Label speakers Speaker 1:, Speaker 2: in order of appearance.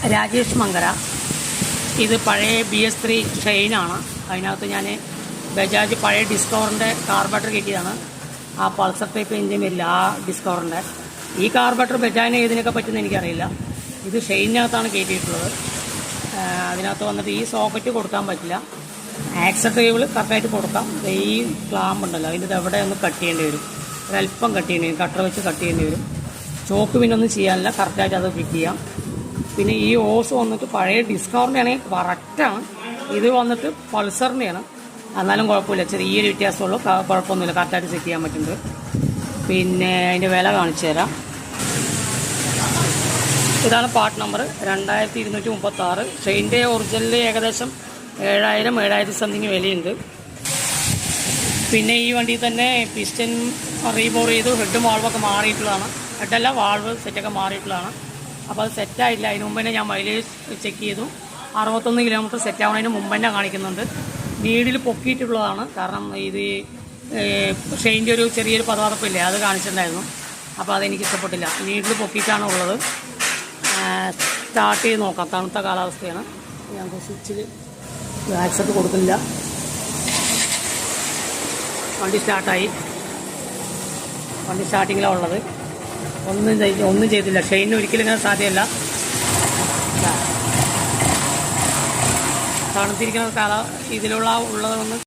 Speaker 1: രാജേഷ് മങ്കര. ഇത് പഴയ BS3 ഷെയിനാണ്. അതിനകത്ത് ഞാൻ ബജാജ് പഴയ ഡിസ്കവറിൻ്റെ കാർബറേറ്റർ കയറ്റിയതാണ്. ആ പൾസർ ടൈപ്പ് എഞ്ചിൻ വരില്ല ആ ഡിസ്കവറിൻ്റെ. ഈ കാർബറേറ്റർ ബജാജിന് ഏതിനൊക്കെ പറ്റുമെന്ന് എനിക്കറിയില്ല. ഇത് ഷെയിനകത്താണ് കയറ്റിയിട്ടുള്ളത്. അതിനകത്ത് വന്നിട്ട് ഈ സോക്കറ്റ് കൊടുക്കാൻ പറ്റില്ല. ആക്സൽ കേബിൾ കറക്റ്റായിട്ട് കൊടുക്കാം. ഈ ക്ലാമ്പ് ഉണ്ടല്ലോ അതിൻ്റെ എവിടെ ഒന്ന് കട്ട് ചെയ്യേണ്ടി വരും. ഒരല്പം കട്ട് ചെയ്യേണ്ടി വരും. കട്ടർ വെച്ച് കട്ട് ചെയ്യേണ്ടി വരും. ചോക്ക് പിന്നെ ഒന്നും ചെയ്യാനില്ല, കറക്റ്റായിട്ട് അത് ഫിറ്റ് ചെയ്യാം. പിന്നെ ഈ ഓസ് വന്നിട്ട് പഴയ ഡിസ്കവറിൻ്റെ ആണെങ്കിൽ കറക്റ്റാണ്. ഇത് വന്നിട്ട് പൾസറിൻ്റെയാണ്. എന്നാലും കുഴപ്പമില്ല, ചെറിയൊരു വ്യത്യാസമുള്ളൂ. കുഴപ്പമൊന്നുമില്ല, കറക്റ്റായിട്ട് സെറ്റ് ചെയ്യാൻ പറ്റുന്നുണ്ട്. പിന്നെ അതിൻ്റെ വില കാണിച്ചു തരാം. ഇതാണ് പാർട്ട് നമ്പർ 2236. ഷെയിൻ്റെ ഒറിജിനൽ ഏകദേശം 7000 സംതിങ് വിലയുണ്ട്. പിന്നെ ഈ വണ്ടിയിൽ തന്നെ പിസ്റ്റൻ റീബോർ ചെയ്തു, ഹെഡും വാൾവൊക്കെ മാറിയിട്ടുള്ളതാണ്. ഹെഡല്ല, വാൾവ് സെറ്റൊക്കെ മാറിയിട്ടുള്ളതാണ്. അപ്പോൾ അത് സെറ്റായില്ല. അതിന് മുമ്പ് തന്നെ ഞാൻ മൈലേജ് ചെക്ക് ചെയ്തു. 61 കിലോമീറ്റർ സെറ്റാവുന്നതിന് മുമ്പ് തന്നെ കാണിക്കുന്നുണ്ട്. നീഡിൽ പൊക്കിയിട്ടുള്ളതാണ്. കാരണം ഇത് ഷെയിൻ്റെ ഒരു ചെറിയൊരു പതവറപ്പില്ലേ, അത് കാണിച്ചിട്ടുണ്ടായിരുന്നു. അപ്പോൾ അതെനിക്ക് ഇഷ്ടപ്പെട്ടില്ല. നീഡിൽ പൊക്കിയിട്ടാണ് ഉള്ളത്. സ്റ്റാർട്ട് ചെയ്ത് നോക്കാം. തണുത്ത കാലാവസ്ഥയാണ്. ഞാൻ സ്വിച്ചിൽ ആക്സെപ്റ്റ് കൊടുക്കുന്നില്ല. വണ്ടി സ്റ്റാർട്ടായി. വണ്ടി സ്റ്റാർട്ടിങ്ങിലാണ് ഉള്ളത്. ഒന്നും ചെയ്തില്ല. ഷെയിന് ഒരിക്കലും ഇങ്ങനെ സാധ്യമല്ല. തണുത്തിരിക്കുന്ന ഇതിലുള്ള ഉള്ളതൊന്ന്